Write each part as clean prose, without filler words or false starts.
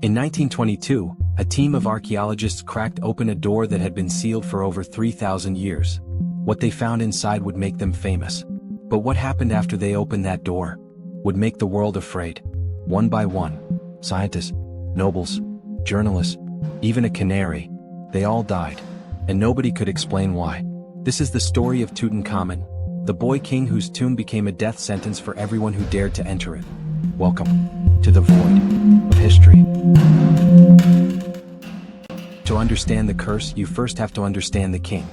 In 1922, a team of archaeologists cracked open a door that had been sealed for over 3,000 years. What they found inside would make them famous. But what happened after they opened that door would make the world afraid. One by one, scientists, nobles, journalists, even a canary, they all died. And nobody could explain why. This is the story of Tutankhamun, the boy king whose tomb became a death sentence for everyone who dared to enter it. Welcome to the void of history. To understand the curse, you first have to understand the king.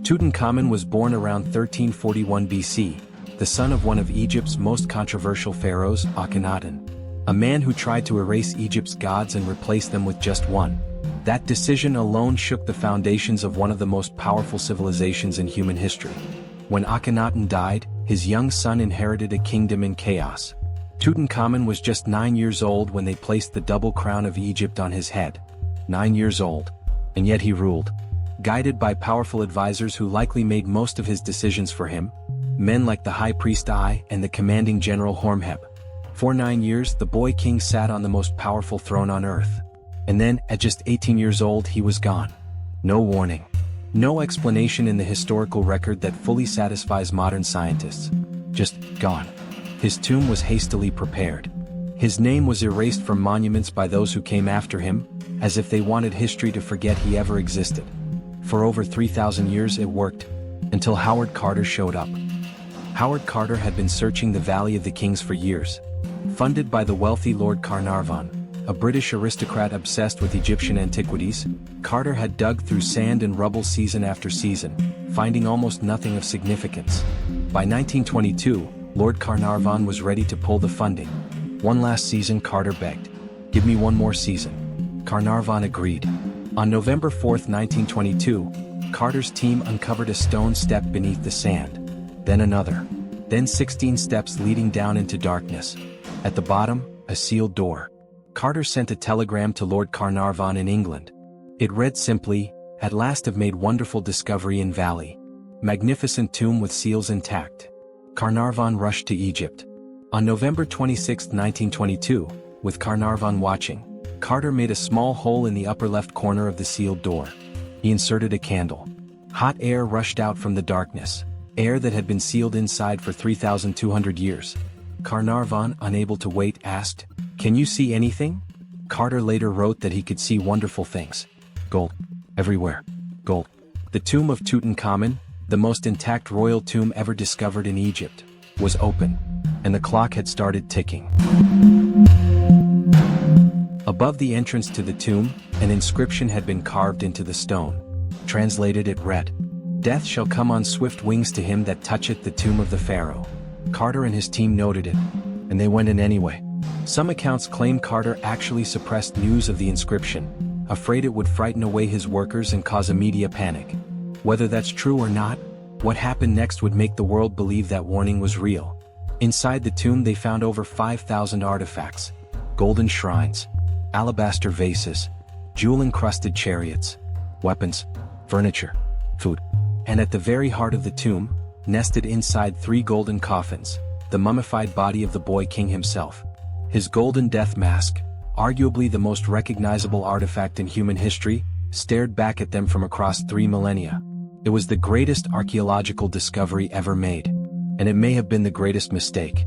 Tutankhamun was born around 1341 BC, the son of one of Egypt's most controversial pharaohs, Akhenaten, a man who tried to erase Egypt's gods and replace them with just one. That decision alone shook the foundations of one of the most powerful civilizations in human history. When Akhenaten died, his young son inherited a kingdom in chaos. Tutankhamun was just 9 years old when they placed the double crown of Egypt on his head. 9 years old. And yet he ruled. Guided by powerful advisors who likely made most of his decisions for him, men like the high priest Ai and the commanding general Horemheb. For 9 years, the boy king sat on the most powerful throne on earth. And then, at just 18 years old, he was gone. No warning. No explanation in the historical record that fully satisfies modern scientists. Just gone. His tomb was hastily prepared. His name was erased from monuments by those who came after him, as if they wanted history to forget he ever existed. For over 3,000 years it worked, until Howard Carter showed up. Howard Carter had been searching the Valley of the Kings for years. Funded by the wealthy Lord Carnarvon, a British aristocrat obsessed with Egyptian antiquities, Carter had dug through sand and rubble season after season, finding almost nothing of significance. By 1922, Lord Carnarvon was ready to pull the funding. One last season, Carter begged. "Give me one more season." Carnarvon agreed. On November 4, 1922, Carter's team uncovered a stone step beneath the sand. Then another. Then 16 steps leading down into darkness. At the bottom, a sealed door. Carter sent a telegram to Lord Carnarvon in England. It read simply, "At last have made wonderful discovery in valley. Magnificent tomb with seals intact." Carnarvon rushed to Egypt. On November 26, 1922, with Carnarvon watching, Carter made a small hole in the upper left corner of the sealed door. He inserted a candle. Hot air rushed out from the darkness, air that had been sealed inside for 3,200 years. Carnarvon, unable to wait, asked, "Can you see anything?" Carter later wrote that he could see wonderful things. Gold. Everywhere. Gold. The tomb of Tutankhamun, the most intact royal tomb ever discovered in Egypt, was open, and the clock had started ticking. Above the entrance to the tomb, an inscription had been carved into the stone. Translated, it read, "Death shall come on swift wings to him that toucheth the tomb of the Pharaoh." Carter and his team noted it, and they went in anyway. Some accounts claim Carter actually suppressed news of the inscription, afraid it would frighten away his workers and cause a media panic. Whether that's true or not, what happened next would make the world believe that warning was real. Inside the tomb they found over 5,000 artifacts, golden shrines, alabaster vases, jewel-encrusted chariots, weapons, furniture, food. And at the very heart of the tomb, nested inside 3 golden coffins, the mummified body of the boy king himself. His golden death mask, arguably the most recognizable artifact in human history, stared back at them from across 3 millennia. It was the greatest archaeological discovery ever made, and it may have been the greatest mistake.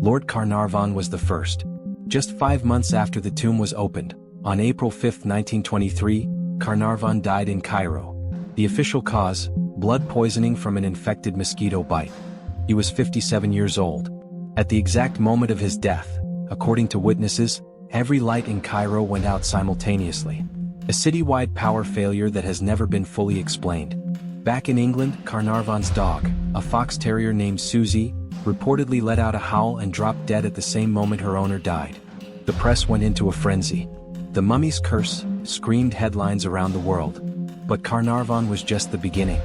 Lord Carnarvon was the first. Just 5 months after the tomb was opened, on April 5, 1923, Carnarvon died in Cairo. The official cause, blood poisoning from an infected mosquito bite. He was 57 years old. At the exact moment of his death, according to witnesses, every light in Cairo went out simultaneously. A citywide power failure that has never been fully explained. Back in England, Carnarvon's dog, a fox terrier named Susie, reportedly let out a howl and dropped dead at the same moment her owner died. The press went into a frenzy. "The mummy's curse," screamed headlines around the world. But Carnarvon was just the beginning.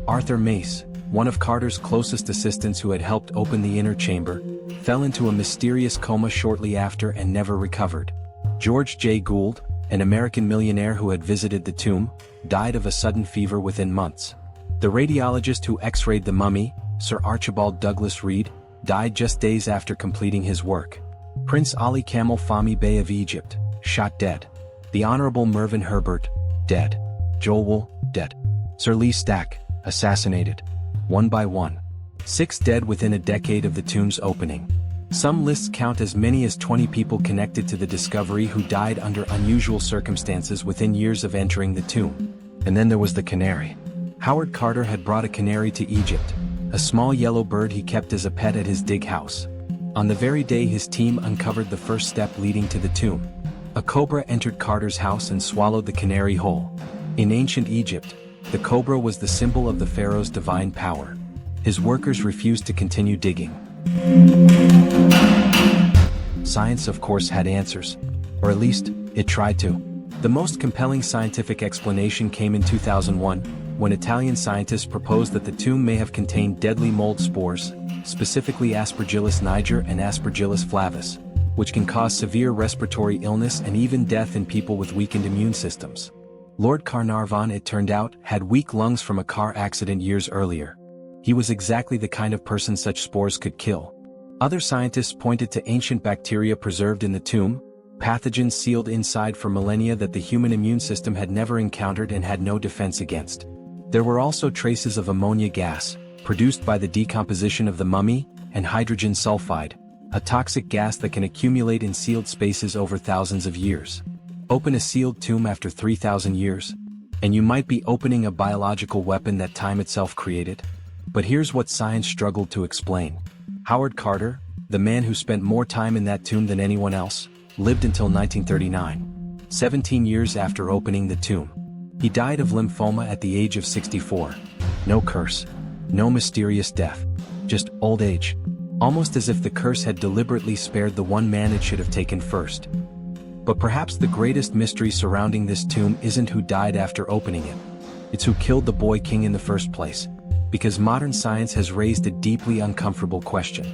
Arthur Mace, one of Carter's closest assistants who had helped open the inner chamber, fell into a mysterious coma shortly after and never recovered. George J. Gould, an American millionaire who had visited the tomb, died of a sudden fever within months. The radiologist who x-rayed the mummy, Sir Archibald Douglas Reed, died just days after completing his work. Prince Ali Camel Fahmy Bey of Egypt, shot dead. The Honorable Mervyn Herbert, dead. Joel Wool, dead. Sir Lee Stack, assassinated. One by one. 6 dead within a decade of the tomb's opening. Some lists count as many as 20 people connected to the discovery who died under unusual circumstances within years of entering the tomb. And then there was the canary. Howard Carter had brought a canary to Egypt, a small yellow bird he kept as a pet at his dig house. On the very day his team uncovered the first step leading to the tomb, a cobra entered Carter's house and swallowed the canary whole. In ancient Egypt, the cobra was the symbol of the pharaoh's divine power. His workers refused to continue digging. Science, of course, had answers. Or at least, it tried to. The most compelling scientific explanation came in 2001, when Italian scientists proposed that the tomb may have contained deadly mold spores, specifically Aspergillus niger and Aspergillus flavus, which can cause severe respiratory illness and even death in people with weakened immune systems. Lord Carnarvon, it turned out, had weak lungs from a car accident years earlier. He was exactly the kind of person such spores could kill. Other scientists pointed to ancient bacteria preserved in the tomb, pathogens sealed inside for millennia that the human immune system had never encountered and had no defense against. There were also traces of ammonia gas, produced by the decomposition of the mummy, and hydrogen sulfide, a toxic gas that can accumulate in sealed spaces over thousands of years. Open a sealed tomb after 3,000 years, and you might be opening a biological weapon that time itself created. But here's what science struggled to explain. Howard Carter, the man who spent more time in that tomb than anyone else, lived until 1939, 17 years after opening the tomb. He died of lymphoma at the age of 64. No curse. No mysterious death. Just old age. Almost as if the curse had deliberately spared the one man it should have taken first. But perhaps the greatest mystery surrounding this tomb isn't who died after opening it. It's who killed the boy king in the first place. Because modern science has raised a deeply uncomfortable question.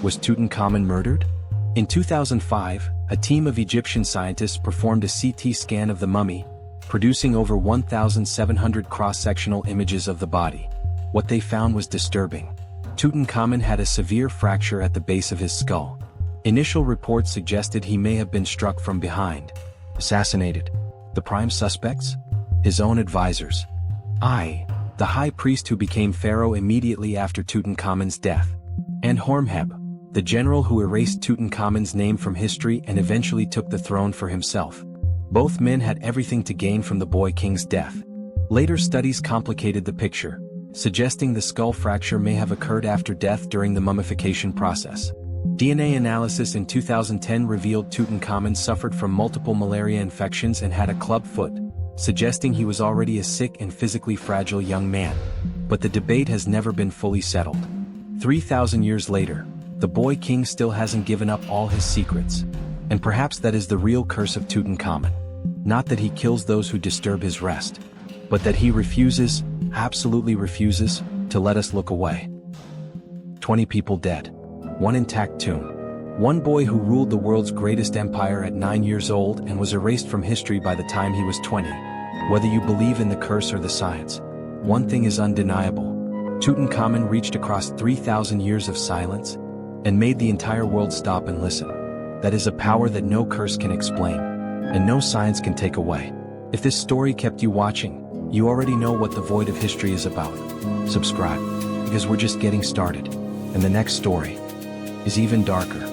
Was Tutankhamun murdered? In 2005, a team of Egyptian scientists performed a CT scan of the mummy, producing over 1,700 cross-sectional images of the body. What they found was disturbing. Tutankhamun had a severe fracture at the base of his skull. Initial reports suggested he may have been struck from behind. Assassinated. The prime suspects? His own advisors. The high priest who became pharaoh immediately after Tutankhamun's death. And Horemheb, the general who erased Tutankhamun's name from history and eventually took the throne for himself. Both men had everything to gain from the boy king's death. Later studies complicated the picture, suggesting the skull fracture may have occurred after death during the mummification process. DNA analysis in 2010 revealed Tutankhamun suffered from multiple malaria infections and had a club foot, suggesting he was already a sick and physically fragile young man. But the debate has never been fully settled. 3,000 years later, the boy king still hasn't given up all his secrets. And perhaps that is the real curse of Tutankhamun. Not that he kills those who disturb his rest, but that he refuses, absolutely refuses, to let us look away. 20 people dead. 1 intact tomb. 1 boy who ruled the world's greatest empire at 9 years old and was erased from history by the time he was 20. Whether you believe in the curse or the science, one thing is undeniable. Tutankhamun reached across 3,000 years of silence and made the entire world stop and listen. That is a power that no curse can explain, and no science can take away. If this story kept you watching, you already know what the Void of History is about. Subscribe, because we're just getting started, and the next story is even darker.